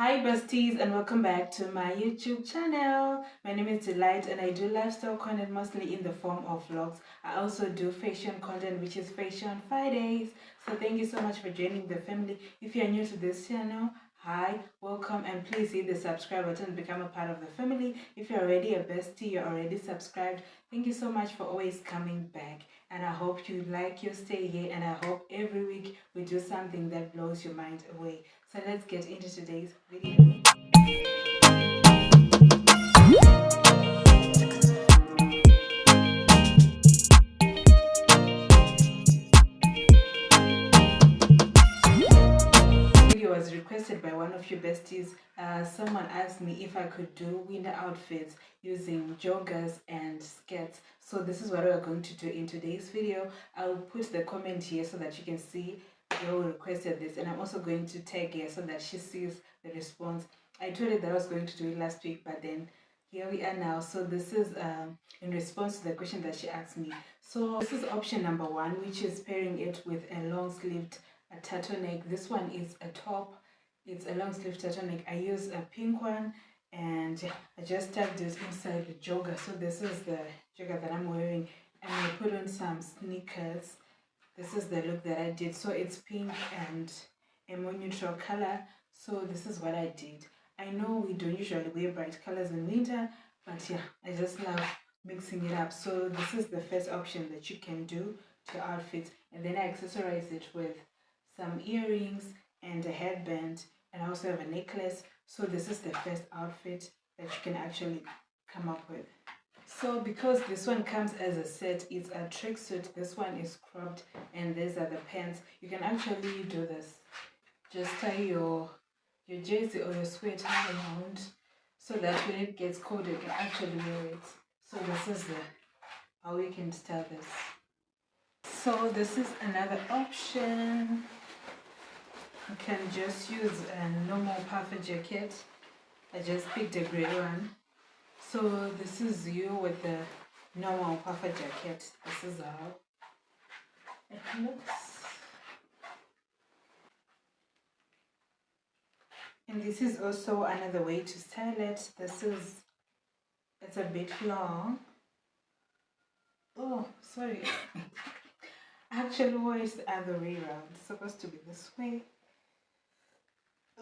Hi besties and welcome back to my YouTube channel. My name is Delight and I do lifestyle content mostly in the form of vlogs. I also do fashion content which is Fashion Fridays. So thank you so much for joining the family. If you are new to this channel, hi, welcome, and please hit the subscribe button and become a part of the family. If you're already a bestie, you're already subscribed, thank you so much for always coming back. And I hope you like your stay here, and I hope every week we do something that blows your mind away. So let's get into today's video. Video was requested by one of your besties. Someone asked me if I could do winter outfits using joggers and skirts. So this is what we're going to do in today's video. I'll put the comment here so that you can see who requested this, and I'm also going to tag her so that she sees the response. I told her that I was going to do it last week, but then here we are now. So this is in response to the question that she asked me. So this is option number one, which is pairing it with a long-sleeved turtleneck. This one is a top. It's a long-sleeved turtleneck. I use a pink one, and I just tucked this inside the jogger. So this is the jogger that I'm wearing, and I put on some sneakers. This is the look that I did. So it's pink and a more neutral color. So this is what I did. I know we don't usually wear bright colors in winter, but yeah, I just love mixing it up. So this is the first option that you can do to outfit, and then I accessorize it with some earrings and a headband, and I also have a necklace. So this is the first outfit that you can actually come up with. So because this one comes as a set, it's a tracksuit. This one is cropped and these are the pants. You can actually do this. Just tie your jersey or your sweater around so that when it gets cold you can actually wear it. So this is how you can style this. So this is another option. You can just use a normal puffer jacket. I just picked a grey one. So this is you with the normal puffer jacket. This is how it looks. And this is also another way to style it. It's a bit long. Oh, sorry. Actually, why is the other way around? It's supposed to be this way.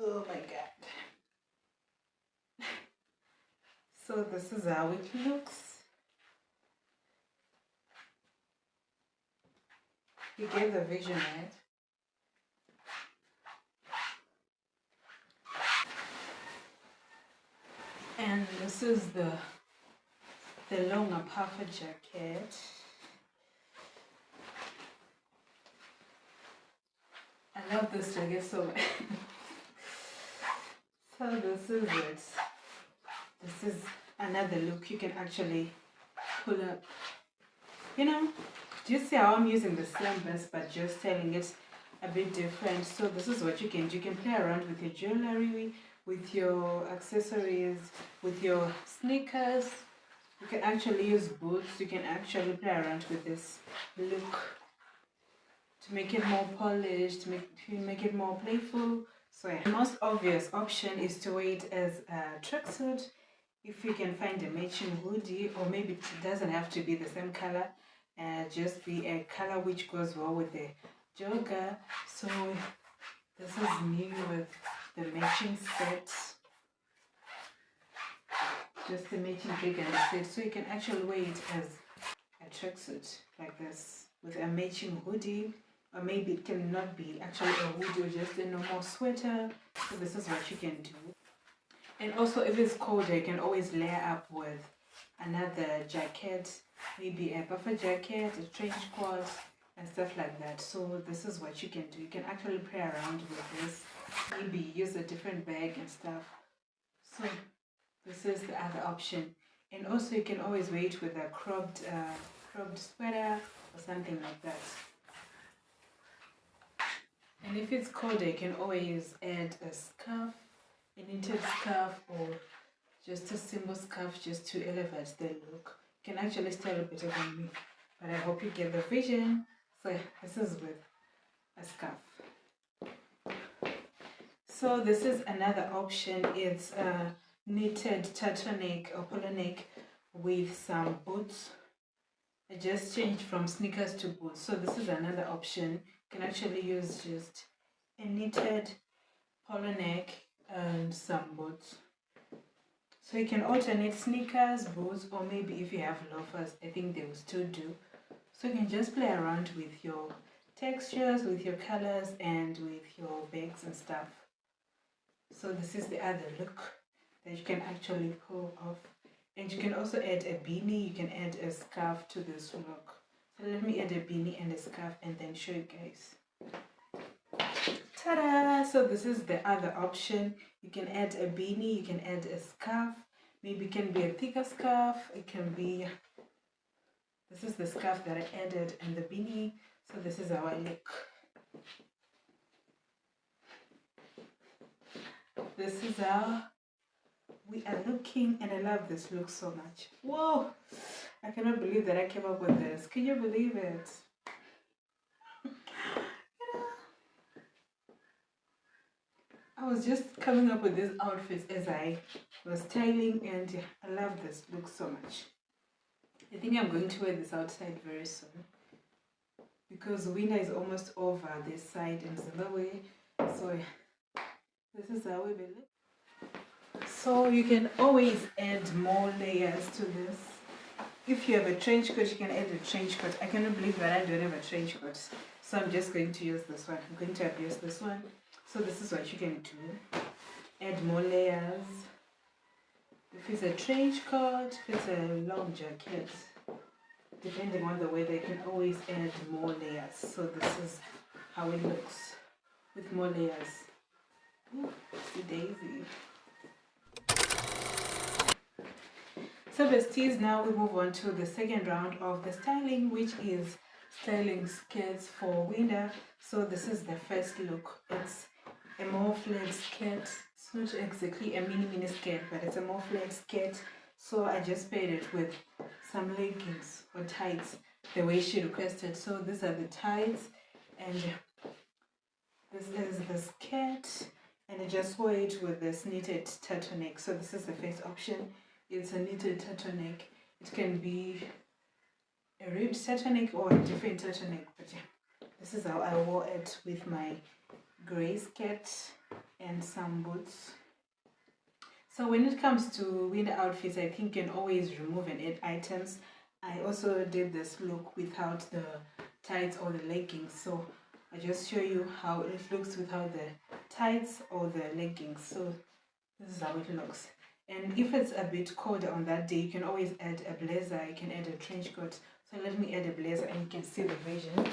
Oh my god. So this is how it looks. You get the vision, right? And this is the longer puffer jacket. I love this jacket so much. So this is it. This is another look you can actually pull up. You know, do you see how I'm using the same vest but just telling it a bit different? So this is what you can do. You can play around with your jewelry, with your accessories, with your sneakers. You can actually use boots. You can actually play around with this look to make it more polished, to make it more playful. So yeah. The most obvious option is to wear it as a tracksuit. If you can find a matching hoodie, or maybe it doesn't have to be the same color, just be a color which goes well with the jogger. So this is me with the matching set, just the matching big and set. So you can actually wear it as a tracksuit like this with a matching hoodie, or maybe it cannot be actually a hoodie or just a normal sweater. So this is what you can do. And also, if it's colder, you can always layer up with another jacket, maybe a puffer jacket, a trench coat, and stuff like that. So this is what you can do. You can actually play around with this, maybe use a different bag and stuff. So this is the other option. And also, you can always wear it with a cropped sweater or something like that. And if it's colder, you can always add a scarf, a knitted scarf, or just a simple scarf just to elevate the look. You can actually style it better than me, but I hope you get the vision. So this is with a scarf. So this is another option. It's a knitted turtleneck or polo neck with some boots. I just changed from sneakers to boots. So this is another option. You can actually use just a knitted polo neck and some boots. So you can alternate sneakers, boots, or maybe if you have loafers, I think they will still do. So you can just play around with your textures, with your colors, and with your bags and stuff. So this is the other look that you can actually pull off. And you can also add a beanie, you can add a scarf to this look. So let me add a beanie and a scarf and then show you guys. Ta-da! So this is the other option. You can add a beanie, you can add a scarf. Maybe it can be a thicker scarf, it can be... This is the scarf that I added and the beanie. So this is how I look. This is how we are looking, and I love this look so much. Whoa! I cannot believe that I came up with this. Can you believe it? I was just coming up with these outfits as I was styling, and I love this look so much. I think I'm going to wear this outside very soon because winter is almost over this side in Zimbabwe. So this is how we look. So you can always add more layers to this. If you have a trench coat, you can add a trench coat. I cannot believe that I don't have a trench coat. So I'm just going to use this one. I'm going to abuse this one. So this is what you can do. Add more layers. If it's a trench coat, if it's a long jacket, depending on the weather, you can always add more layers. So this is how it looks with more layers. Ooh, it's a daisy. So besties, now we move on to the second round of the styling, which is styling skirts for winter. So this is the first look. It's a more flared skirt. It's not exactly a mini skirt, but it's a more flared skirt. So I just paired it with some leggings or tights the way she requested. So these are the tights, and this is the skirt, and I just wore it with this knitted turtleneck. So this is the first option. It's a knitted turtleneck. It can be a ribbed turtleneck or a different turtleneck, but yeah, this is how I wore it with my grey skirt and some boots. So when it comes to winter outfits, I think you can always remove and add items. I also did this look without the tights or the leggings, so I just show you how it looks without the tights or the leggings. So this is how it looks. And if it's a bit colder on that day, you can always add a blazer, you can add a trench coat. So let me add a blazer and you can see the version.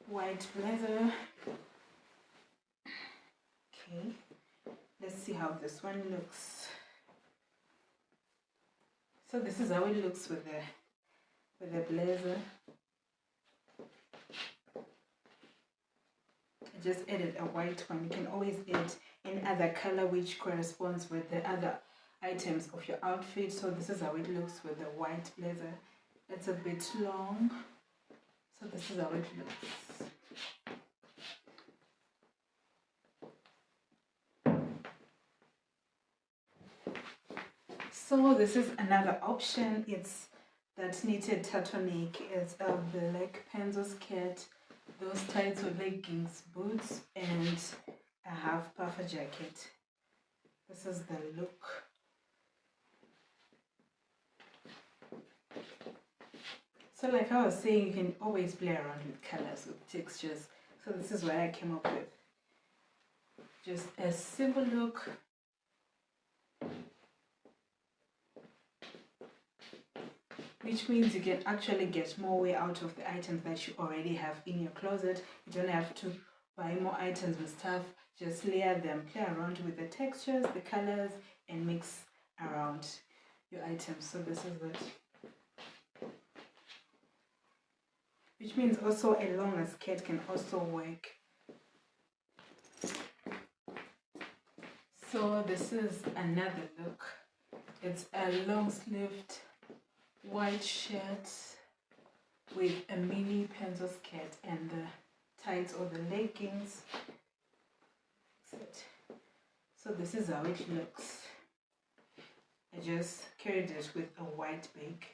White blazer. Okay, let's see how this one looks. So this is how it looks with the blazer. I just added a white one. You can always add any other color which corresponds with the other items of your outfit. So this is how it looks with the white blazer. It's a bit long, so this is how it looks. So this is another option. It's that knitted turtleneck. It's a black pencil skirt, those tights with leggings, boots, and a half puffer jacket. This is the look. So like I was saying, you can always play around with colors, with textures. So this is what I came up with. Just a simple look. Which means you can actually get more wear out of the items that you already have in your closet. You don't have to buy more items and stuff. Just layer them, play around with the textures, the colors, and mix around your items. So this is it. Which means also a longer skirt can also work. So this is another look. It's a long sleeved white shirt with a mini pencil skirt and the tights or the leggings. So this is how it looks. I just carried it with a white bag.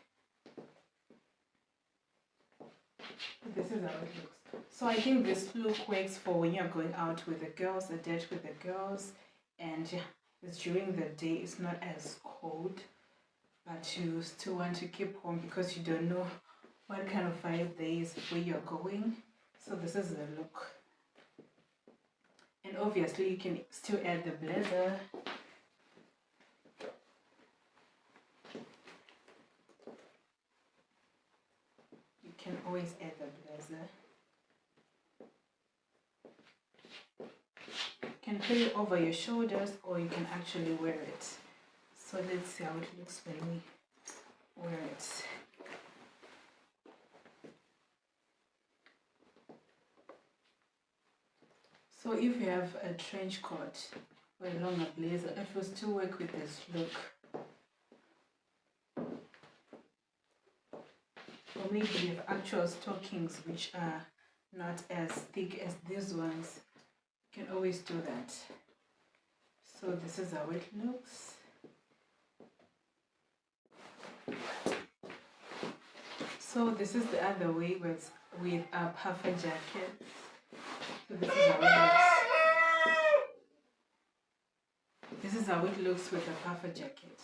This is how it looks. So I think this look works for when you're going out with the girls, a date with the girls, and yeah, it's during the day, it's not as cold, but you still want to keep warm because you don't know what kind of vibe there is where you're going. So this is the look. And obviously you can still add the blazer. You can always add the blazer. You can put it over your shoulders or you can actually wear it. So let's see how it looks when we wear it. So if you have a trench coat or a longer blazer, it will still work with this look. Or maybe you have actual stockings which are not as thick as these ones. You can always do that. So this is how it looks. So this is the other way with a puffer jacket. So this is how it looks. This is how it looks with a puffer jacket.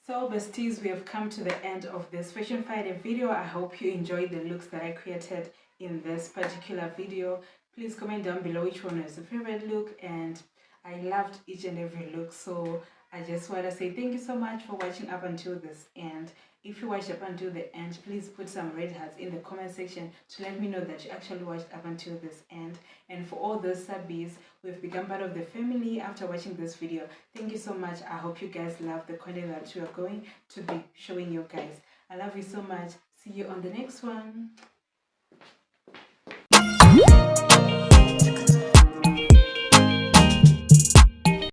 So besties, we have come to the end of this Fashion Friday video. I hope you enjoyed the looks that I created in this particular video. Please comment down below which one was your favorite look, and I loved each and every look. So I just want to say thank you so much for watching up until this end. If you watched up until the end, please put some red hearts in the comment section to let me know that you actually watched up until this end. And for all those subbies who have become part of the family after watching this video, thank you so much. I hope you guys love the content that you are going to be showing you guys. I love you so much. See you on the next one.